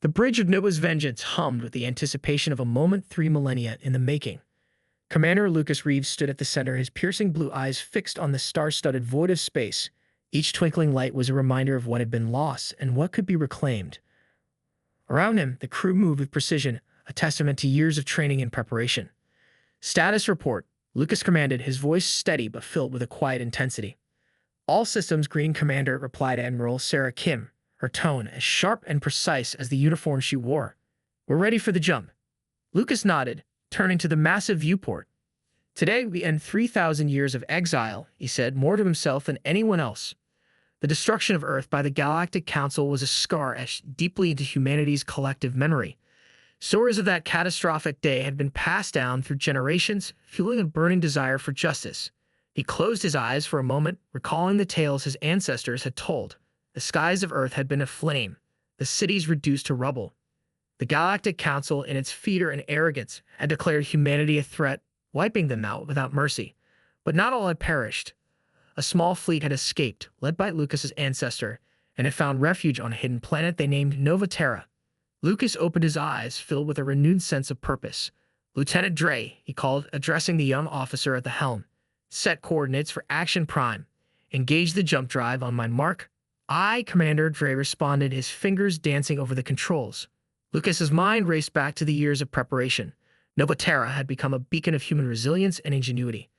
The bridge of Nova's vengeance hummed with the anticipation of a moment 3 millennia in the making. Commander Lucas Reeves stood at the center, his piercing blue eyes fixed on the star-studded void of space. Each twinkling light was a reminder of what had been lost and what could be reclaimed. Around him, the crew moved with precision, a testament to years of training and preparation. "Status report," Lucas commanded, his voice steady but filled with a quiet intensity. "All systems green, Commander," replied Admiral Sarah Kim, her tone as sharp and precise as the uniform she wore. "We're ready for the jump." Lucas nodded, turning to the massive viewport. "Today we end 3,000 years of exile," he said, more to himself than anyone else. The destruction of Earth by the Galactic Council was a scar etched deeply into humanity's collective memory. Stories of that catastrophic day had been passed down through generations, fueling a burning desire for justice. He closed his eyes for a moment, recalling the tales his ancestors had told. The skies of Earth had been aflame, the cities reduced to rubble. The Galactic Council, in its fear and arrogance, had declared humanity a threat, wiping them out without mercy. But not all had perished. A small fleet had escaped, led by Lucas's ancestor, and had found refuge on a hidden planet they named Nova Terra. Lucas opened his eyes, filled with a renewed sense of purpose. "Lieutenant Dre," he called, addressing the young officer at the helm. "Set coordinates for Action Prime. Engage the jump drive on my mark." "Aye, Commander," Dre responded, his fingers dancing over the controls. Lucas's mind raced back to the years of preparation. Nova Terra had become a beacon of human resilience and ingenuity.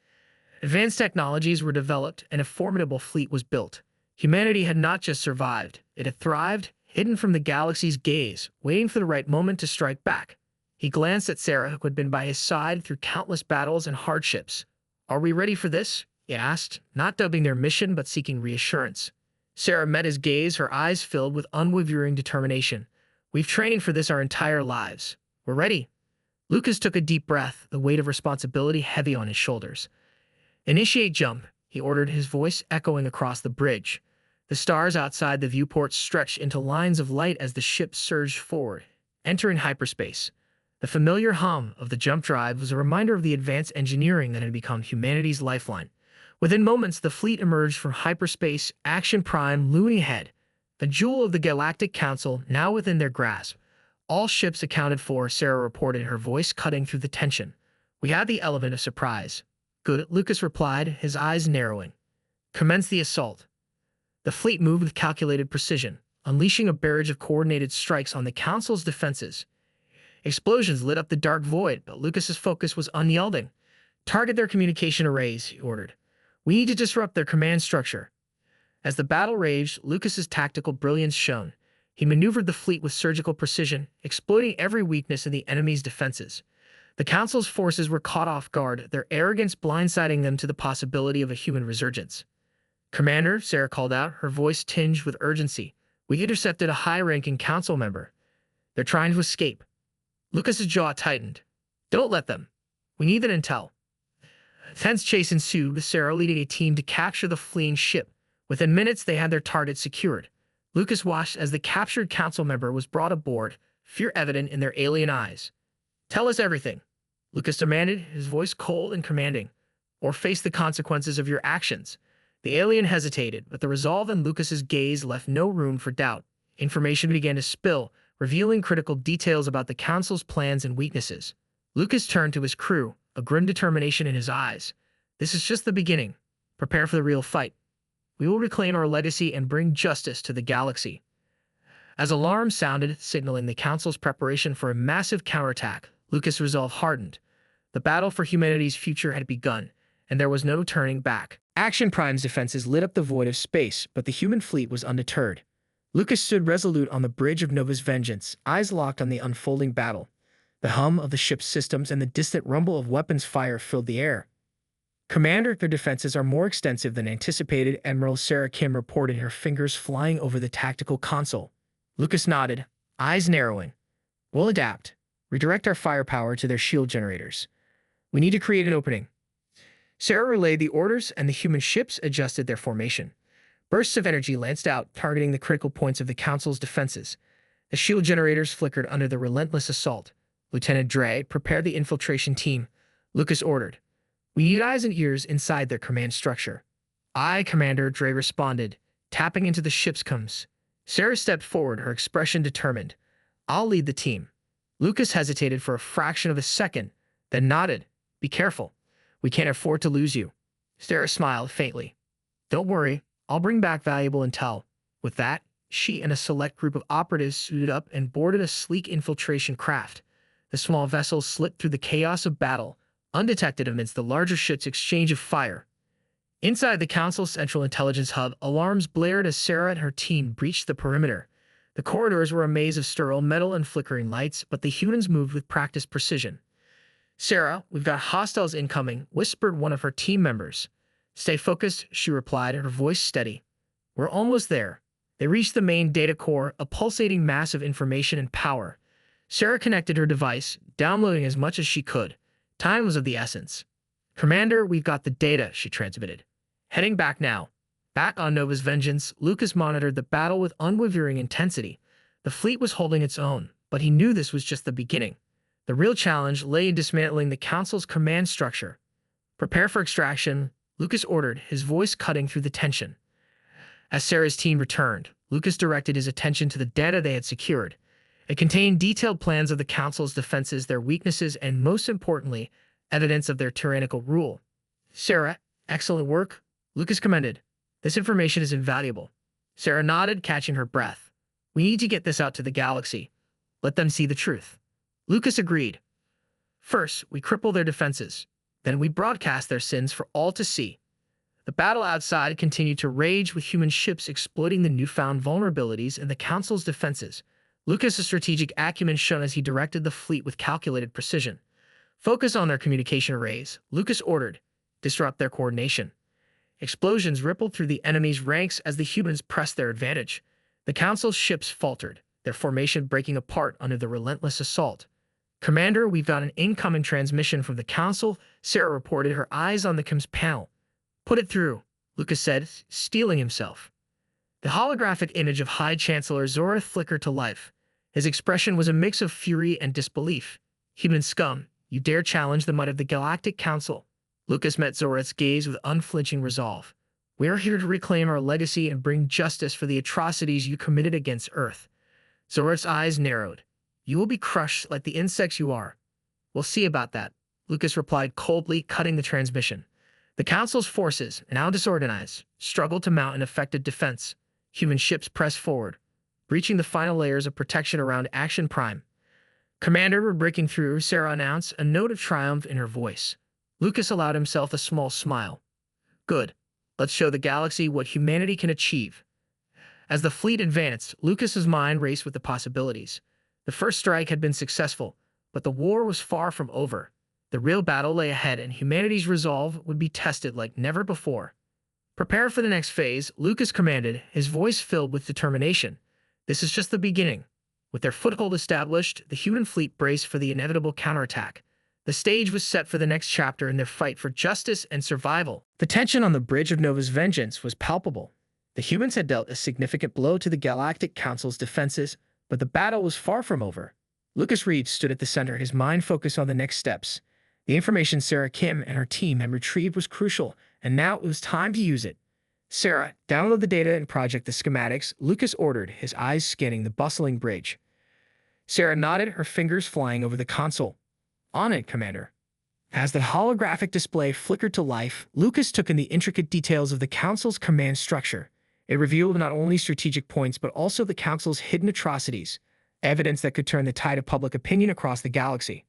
Advanced technologies were developed, and a formidable fleet was built. Humanity had not just survived, it had thrived, hidden from the galaxy's gaze, waiting for the right moment to strike back. He glanced at Sarah, who had been by his side through countless battles and hardships. "Are we ready for this?" he asked, not doubting their mission but seeking reassurance. Sarah met his gaze, her eyes filled with unwavering determination. "We've trained for this our entire lives. We're ready." Lucas took a deep breath, the weight of responsibility heavy on his shoulders. "Initiate jump," he ordered, his voice echoing across the bridge. The stars outside the viewport stretched into lines of light as the ship surged forward, entering hyperspace. The familiar hum of the jump drive was a reminder of the advanced engineering that had become humanity's lifeline. Within moments, the fleet emerged from hyperspace, Action Prime looming ahead, a jewel of the Galactic Council now within their grasp. "All ships accounted for," Sarah reported, her voice cutting through the tension. "We had the element of surprise." "Good," Lucas replied, his eyes narrowing. "Commence the assault." The fleet moved with calculated precision, unleashing a barrage of coordinated strikes on the Council's defenses. Explosions lit up the dark void, but Lucas's focus was unyielding. "Target their communication arrays," he ordered. "We need to disrupt their command structure." As the battle raged, Lucas's tactical brilliance shone. He maneuvered the fleet with surgical precision, exploiting every weakness in the enemy's defenses. The Council's forces were caught off guard, their arrogance blindsiding them to the possibility of a human resurgence. "Commander," Sarah called out, her voice tinged with urgency, "we intercepted a high-ranking Council member. They're trying to escape." Lucas's jaw tightened. "Don't let them. We need that intel." A tense chase ensued, with Sarah leading a team to capture the fleeing ship. Within minutes, they had their target secured. Lucas watched as the captured Council member was brought aboard, fear evident in their alien eyes. "Tell us everything," Lucas demanded, his voice cold and commanding, "or face the consequences of your actions." The alien hesitated, but the resolve in Lucas's gaze left no room for doubt. Information began to spill, revealing critical details about the Council's plans and weaknesses. Lucas turned to his crew, a grim determination in his eyes. "This is just the beginning. Prepare for the real fight. We will reclaim our legacy and bring justice to the galaxy." As alarms sounded, signaling the Council's preparation for a massive counterattack, Lucas' resolve hardened. The battle for humanity's future had begun, and there was no turning back. Action Prime's defenses lit up the void of space, but the human fleet was undeterred. Lucas stood resolute on the bridge of Nova's vengeance, eyes locked on the unfolding battle. The hum of the ship's systems and the distant rumble of weapons fire filled the air. "Commander, their defenses are more extensive than anticipated," Admiral Sarah Kim reported, her fingers flying over the tactical console. Lucas nodded, eyes narrowing. "We'll adapt. Redirect our firepower to their shield generators. We need to create an opening." Sarah relayed the orders, and the human ships adjusted their formation. Bursts of energy lanced out, targeting the critical points of the Council's defenses. The shield generators flickered under the relentless assault. Lieutenant Dre prepared the infiltration team. Lucas ordered. "We need eyes and ears inside their command structure." "Aye, Commander," Dre responded, tapping into the ship's comms. Sarah stepped forward, her expression determined. I'll lead the team. Lucas hesitated for a fraction of a second, then nodded. Be careful. We can't afford to lose you. Sarah smiled faintly. Don't worry, I'll bring back valuable intel. With that, she and a select group of operatives suited up and boarded a sleek infiltration craft. The small vessel slipped through the chaos of battle, undetected amidst the larger ship's exchange of fire. Inside the Council's Central Intelligence Hub, alarms blared as Sarah and her team breached the perimeter. The corridors were a maze of sterile metal and flickering lights, but the humans moved with practiced precision. Sarah, we've got hostiles incoming, whispered one of her team members. Stay focused, she replied, her voice steady. We're almost there. They reached the main data core, a pulsating mass of information and power. Sarah connected her device, downloading as much as she could. Time was of the essence. Commander, we've got the data, she transmitted. Heading back now. Back on Nova's Vengeance, Lucas monitored the battle with unwavering intensity. The fleet was holding its own, but he knew this was just the beginning. The real challenge lay in dismantling the Council's command structure. Prepare for extraction, Lucas ordered, his voice cutting through the tension. As Sarah's team returned, Lucas directed his attention to the data they had secured. It contained detailed plans of the Council's defenses, their weaknesses, and most importantly, evidence of their tyrannical rule. Sarah, excellent work, Lucas commended. This information is invaluable. Sarah nodded, catching her breath. We need to get this out to the galaxy. Let them see the truth. Lucas agreed. First, we cripple their defenses. Then we broadcast their sins for all to see. The battle outside continued to rage, with human ships exploiting the newfound vulnerabilities in the Council's defenses. Lucas' strategic acumen shone as he directed the fleet with calculated precision. Focus on their communication arrays, Lucas ordered. Disrupt their coordination. Explosions rippled through the enemy's ranks as the humans pressed their advantage. The Council's ships faltered, their formation breaking apart under the relentless assault. Commander, we've got an incoming transmission from the Council, Sarah reported, her eyes on the comms panel. Put it through, Lucas said, steeling himself. The holographic image of High Chancellor Zorath flickered to life. His expression was a mix of fury and disbelief. Human scum, you dare challenge the might of the Galactic Council. Lucas met Zorath's gaze with unflinching resolve. We are here to reclaim our legacy and bring justice for the atrocities you committed against Earth. Zorath's eyes narrowed. You will be crushed like the insects you are. We'll see about that, Lucas replied coldly, cutting the transmission. The Council's forces, now disorganized, struggled to mount an effective defense. Human ships pressed forward, breaching the final layers of protection around Action Prime. Commander, we're breaking through, Sarah announced, a note of triumph in her voice. Lucas allowed himself a small smile. Good. Let's show the galaxy what humanity can achieve. As the fleet advanced, Lucas's mind raced with the possibilities. The first strike had been successful, but the war was far from over. The real battle lay ahead, and humanity's resolve would be tested like never before. Prepare for the next phase, Lucas commanded, his voice filled with determination. This is just the beginning. With their foothold established, the human fleet braced for the inevitable counterattack. The stage was set for the next chapter in their fight for justice and survival. The tension on the bridge of Nova's Vengeance was palpable. The humans had dealt a significant blow to the Galactic Council's defenses, but the battle was far from over. Lucas Reeves stood at the center, his mind focused on the next steps. The information Sarah Kim and her team had retrieved was crucial, and now it was time to use it. Sarah, download the data and project the schematics, Lucas ordered, his eyes scanning the bustling bridge. Sarah nodded, her fingers flying over the console. On it, Commander. As the holographic display flickered to life, Lucas took in the intricate details of the Council's command structure. It revealed not only strategic points but also the Council's hidden atrocities, evidence that could turn the tide of public opinion across the galaxy.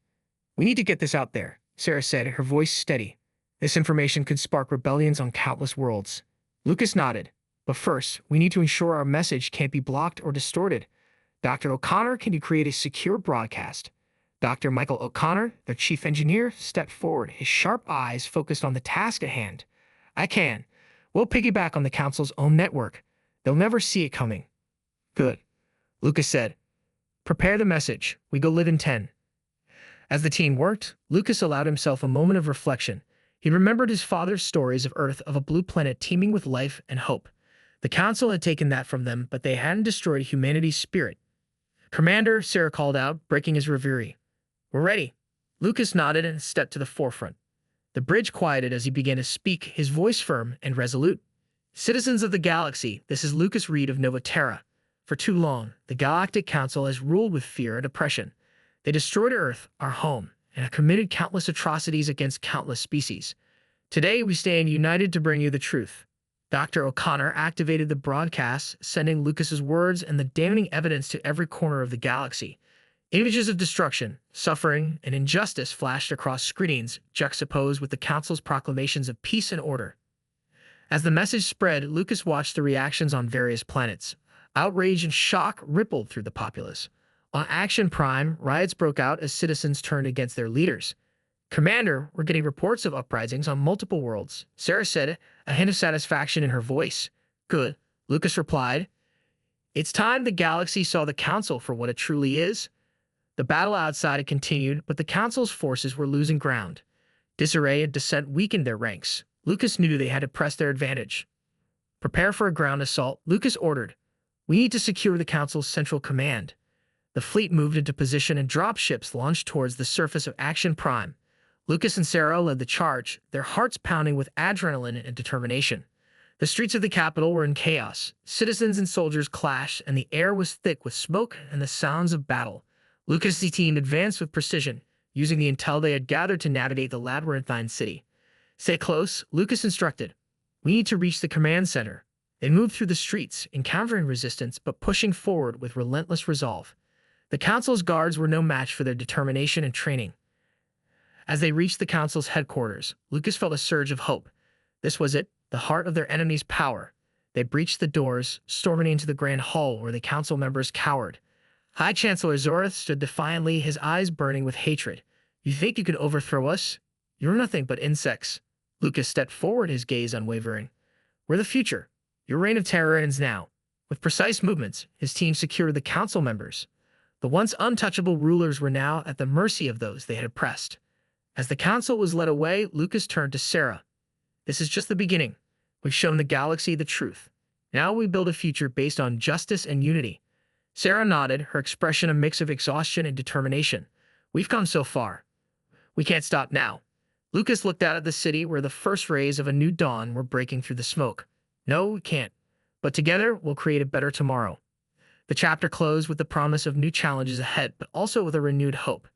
We need to get this out there, Sarah said, her voice steady. This information could spark rebellions on countless worlds. Lucas nodded. But first, we need to ensure our message can't be blocked or distorted. Dr. O'Connor, can you create a secure broadcast? Dr. Michael O'Connor, their chief engineer, stepped forward, his sharp eyes focused on the task at hand. I can. We'll piggyback on the Council's own network. They'll never see it coming. Good, Lucas said. Prepare the message. We go live in 10. As the team worked, Lucas allowed himself a moment of reflection. He remembered his father's stories of Earth, of a blue planet teeming with life and hope. The Council had taken that from them, but they hadn't destroyed humanity's spirit. Commander, Sarah called out, breaking his reverie. We're ready. Lucas nodded and stepped to the forefront. The bridge quieted as he began to speak, his voice firm and resolute. Citizens of the galaxy, this is Lucas Reed of Nova Terra. For too long, the Galactic Council has ruled with fear and oppression. They destroyed Earth, our home, and have committed countless atrocities against countless species. Today, we stand united to bring you the truth. Dr. O'Connor activated the broadcast, sending Lucas's words and the damning evidence to every corner of the galaxy. Images of destruction, suffering, and injustice flashed across screens, juxtaposed with the Council's proclamations of peace and order. As the message spread, Lucas watched the reactions on various planets. Outrage and shock rippled through the populace. On Action Prime, riots broke out as citizens turned against their leaders. "Commander, we're getting reports of uprisings on multiple worlds," Sarah said, a hint of satisfaction in her voice. "Good," Lucas replied. "It's time the galaxy saw the Council for what it truly is." The battle outside had continued, but the Council's forces were losing ground. Disarray and dissent weakened their ranks. Lucas knew they had to press their advantage. "Prepare for a ground assault," Lucas ordered. "We need to secure the Council's central command." The fleet moved into position and dropships launched towards the surface of Action Prime. Lucas and Sarah led the charge, their hearts pounding with adrenaline and determination. The streets of the capital were in chaos. Citizens and soldiers clashed, and the air was thick with smoke and the sounds of battle. Lucas' team advanced with precision, using the intel they had gathered to navigate the labyrinthine city. "Stay close," Lucas instructed. "We need to reach the command center." They moved through the streets, encountering resistance but pushing forward with relentless resolve. The Council's guards were no match for their determination and training. As they reached the Council's headquarters, Lucas felt a surge of hope. This was it, the heart of their enemy's power. They breached the doors, storming into the grand hall where the Council members cowered. High Chancellor Zorth stood defiantly, his eyes burning with hatred. "You think you can overthrow us? You're nothing but insects." Lucas stepped forward, his gaze unwavering. "We're the future. Your reign of terror ends now." With precise movements, his team secured the Council members. The once untouchable rulers were now at the mercy of those they had oppressed. As the Council was led away, Lucas turned to Sarah. "This is just the beginning. We've shown the galaxy the truth. Now we build a future based on justice and unity." Sarah nodded, her expression a mix of exhaustion and determination. "We've come so far. We can't stop now." Lucas looked out at the city where the first rays of a new dawn were breaking through the smoke. "No, we can't. But together, we'll create a better tomorrow." The chapter closed with the promise of new challenges ahead, but also with a renewed hope.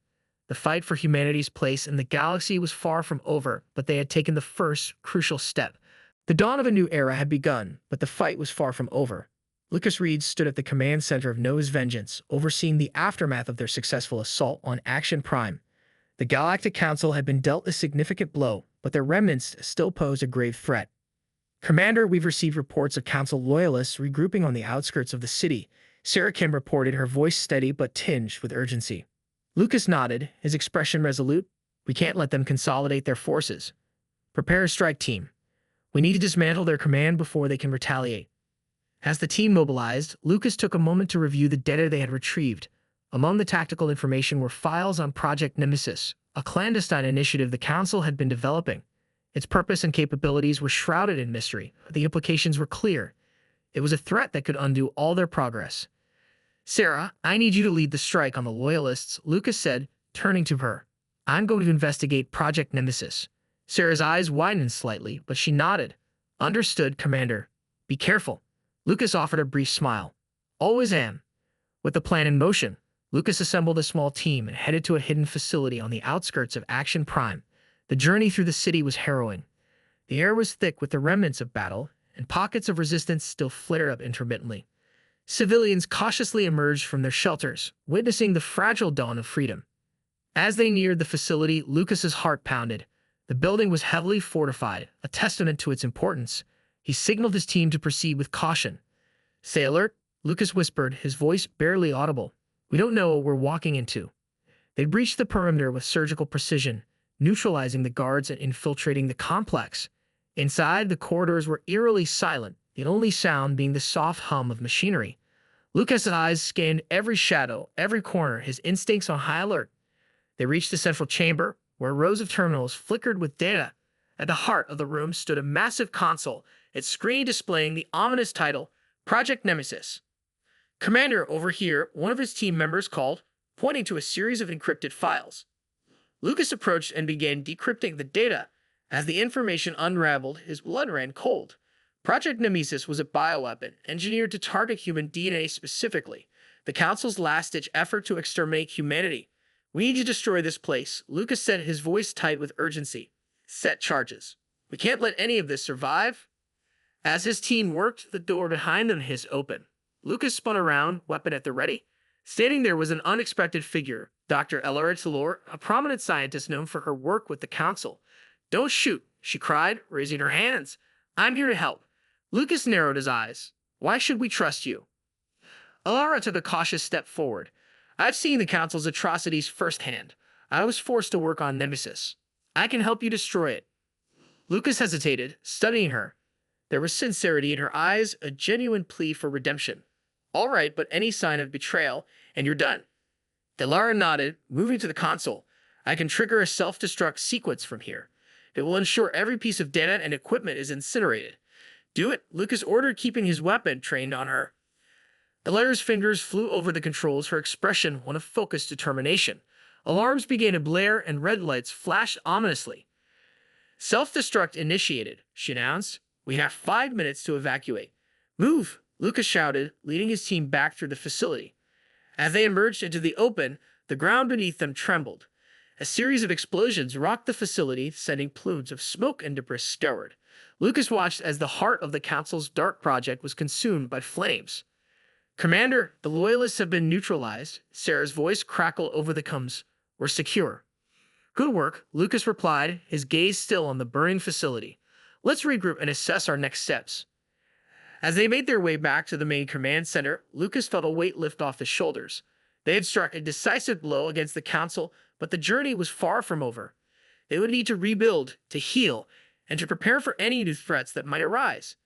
The fight for humanity's place in the galaxy was far from over, but they had taken the first, crucial step. The dawn of a new era had begun, but the fight was far from over. Lucas Reed stood at the command center of Noah's Vengeance, overseeing the aftermath of their successful assault on Action Prime. The Galactic Council had been dealt a significant blow, but their remnants still posed a grave threat. "Commander, we've received reports of Council loyalists regrouping on the outskirts of the city," Sarah Kim reported, her voice steady but tinged with urgency. Lucas nodded, his expression resolute. "We can't let them consolidate their forces. Prepare a strike team. We need to dismantle their command before they can retaliate." As the team mobilized, Lucas took a moment to review the data they had retrieved. Among the tactical information were files on Project Nemesis, a clandestine initiative the Council had been developing. Its purpose and capabilities were shrouded in mystery, but the implications were clear. It was a threat that could undo all their progress. "Sarah, I need you to lead the strike on the Loyalists," Lucas said, turning to her. "I'm going to investigate Project Nemesis." Sarah's eyes widened slightly, but she nodded. "Understood, Commander. Be careful." Lucas offered a brief smile. "Always am." With the plan in motion, Lucas assembled a small team and headed to a hidden facility on the outskirts of Action Prime. The journey through the city was harrowing. The air was thick with the remnants of battle, and pockets of resistance still flared up intermittently. Civilians cautiously emerged from their shelters, witnessing the fragile dawn of freedom. As they neared the facility, Lucas's heart pounded. The building was heavily fortified, a testament to its importance. He signaled his team to proceed with caution. "Stay alert," Lucas whispered, his voice barely audible. "We don't know what we're walking into." They breached the perimeter with surgical precision, neutralizing the guards and infiltrating the complex. Inside, the corridors were eerily silent, the only sound being the soft hum of machinery. Lucas's eyes scanned every shadow, every corner, his instincts on high alert. They reached the central chamber, where rows of terminals flickered with data. At the heart of the room stood a massive console, its screen displaying the ominous title, Project Nemesis. "Commander, over here," one of his team members called, pointing to a series of encrypted files. Lucas approached and began decrypting the data. As the information unraveled, his blood ran cold. Project Nemesis was a bioweapon engineered to target human DNA specifically, the Council's last-ditch effort to exterminate humanity. We need to destroy this place, Lucas said, his voice tight with urgency. Set charges. We can't let any of this survive. As his team worked, the door behind them hissed open. Lucas spun around, weapon at the ready. Standing there was an unexpected figure, Dr. Elora Talor, a prominent scientist known for her work with the Council. Don't shoot, she cried, raising her hands. I'm here to help. Lucas narrowed his eyes. Why should we trust you? Elora took a cautious step forward. I've seen the Council's atrocities firsthand. I was forced to work on Nemesis. I can help you destroy it. Lucas hesitated, studying her. There was sincerity in her eyes, a genuine plea for redemption. All right, but any sign of betrayal, and you're done. Delara nodded, moving to the console. I can trigger a self-destruct sequence from here. It will ensure every piece of data and equipment is incinerated. Do it, Lucas ordered, keeping his weapon trained on her. Delara's fingers flew over the controls, her expression one of focused determination. Alarms began to blare and red lights flashed ominously. Self-destruct initiated, she announced. We have 5 minutes to evacuate. Move, Lucas shouted, leading his team back through the facility. As they emerged into the open, the ground beneath them trembled. A series of explosions rocked the facility, sending plumes of smoke and debris skyward. Lucas watched as the heart of the Council's dark project was consumed by flames. Commander, the Loyalists have been neutralized. Sarah's voice crackled over the comms. We're secure. Good work, Lucas replied, his gaze still on the burning facility. Let's regroup and assess our next steps. As they made their way back to the main command center, Lucas felt a weight lift off his shoulders. They had struck a decisive blow against the Council, but the journey was far from over. They would need to rebuild, to heal, and to prepare for any new threats that might arise.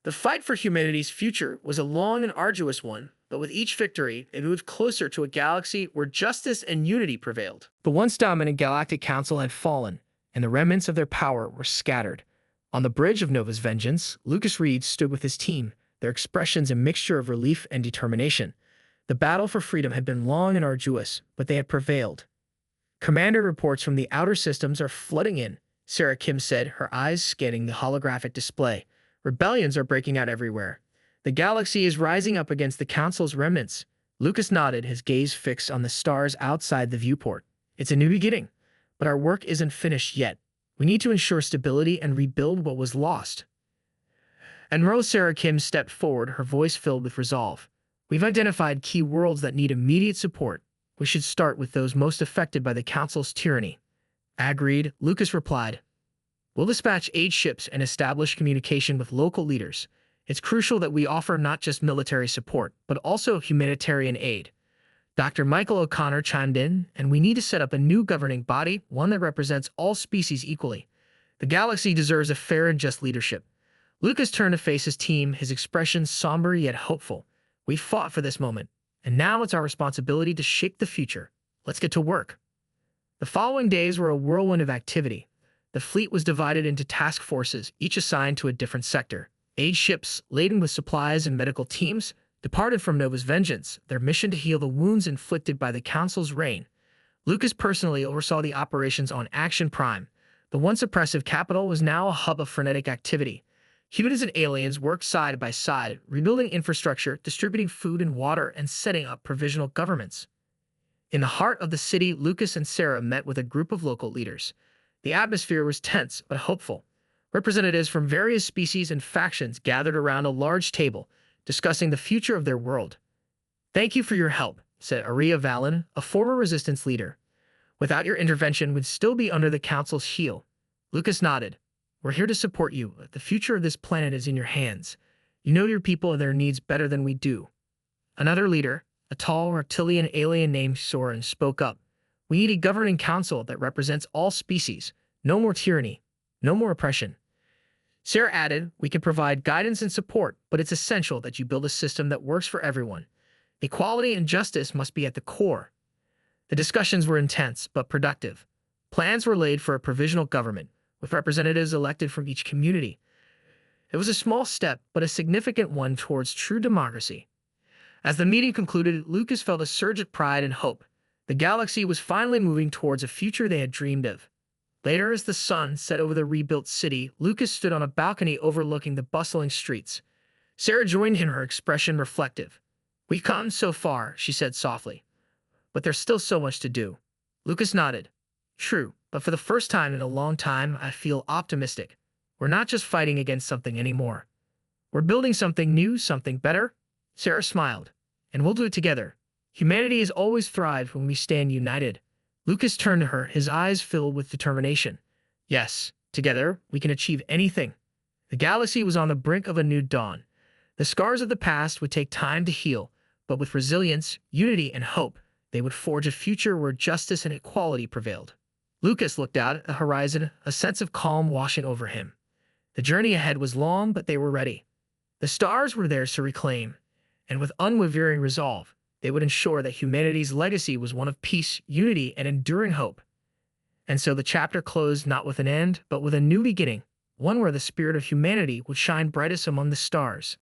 The fight for humanity's future was a long and arduous one, but with each victory, it moved closer to a galaxy where justice and unity prevailed. The once dominant Galactic Council had fallen, and the remnants of their power were scattered. On the bridge of Nova's vengeance, Lucas Reed stood with his team, their expressions a mixture of relief and determination. The battle for freedom had been long and arduous, but they had prevailed. Commander reports from the outer systems are flooding in, Sarah Kim said, her eyes scanning the holographic display. Rebellions are breaking out everywhere. The galaxy is rising up against the Council's remnants. Lucas nodded, his gaze fixed on the stars outside the viewport. It's a new beginning, but our work isn't finished yet. We need to ensure stability and rebuild what was lost. Admiral Sarah Kim stepped forward, her voice filled with resolve. We've identified key worlds that need immediate support. We should start with those most affected by the Council's tyranny. Agreed, Lucas replied. We'll dispatch aid ships and establish communication with local leaders. It's crucial that we offer not just military support, but also humanitarian aid. Dr. Michael O'Connor chimed in, and we need to set up a new governing body, one that represents all species equally. The galaxy deserves a fair and just leadership. Lucas turned to face his team, his expression somber yet hopeful. We fought for this moment, and now it's our responsibility to shape the future. Let's get to work. The following days were a whirlwind of activity. The fleet was divided into task forces, each assigned to a different sector. Aid ships, laden with supplies and medical teams, departed from Nova's vengeance, their mission to heal the wounds inflicted by the Council's reign. Lucas personally oversaw the operations on Action Prime. The once oppressive capital was now a hub of frenetic activity. Humans and aliens worked side by side, rebuilding infrastructure, distributing food and water, and setting up provisional governments. In the heart of the city, Lucas and Sarah met with a group of local leaders. The atmosphere was tense but hopeful. Representatives from various species and factions gathered around a large table, discussing the future of their world. Thank you for your help, said Aria Valen, a former resistance leader. Without your intervention, we'd still be under the Council's heel. Lucas nodded. We're here to support you. The future of this planet is in your hands. You know your people and their needs better than we do. Another leader, a tall reptilian alien named Soren, spoke up. We need a governing council that represents all species. No more tyranny. No more oppression. Sarah added, we can provide guidance and support, but it's essential that you build a system that works for everyone. Equality and justice must be at the core. The discussions were intense but productive. Plans were laid for a provisional government, with representatives elected from each community. It was a small step, but a significant one towards true democracy. As the meeting concluded, Lucas felt a surge of pride and hope. The galaxy was finally moving towards a future they had dreamed of. Later, as the sun set over the rebuilt city, Lucas stood on a balcony overlooking the bustling streets. Sarah joined him, her expression reflective. "We've come so far," she said softly, "but there's still so much to do." Lucas nodded. "True, but for the first time in a long time, I feel optimistic. We're not just fighting against something anymore. We're building something new, something better." Sarah smiled. "And we'll do it together. Humanity has always thrived when we stand united." Lucas turned to her, his eyes filled with determination. "Yes, together we can achieve anything." The galaxy was on the brink of a new dawn. The scars of the past would take time to heal, but with resilience, unity, and hope, they would forge a future where justice and equality prevailed. Lucas looked out at the horizon, a sense of calm washing over him. The journey ahead was long, but they were ready. The stars were theirs to reclaim, and with unwavering resolve, they would ensure that humanity's legacy was one of peace, unity, and enduring hope. And so the chapter closed not with an end, but with a new beginning, one where the spirit of humanity would shine brightest among the stars.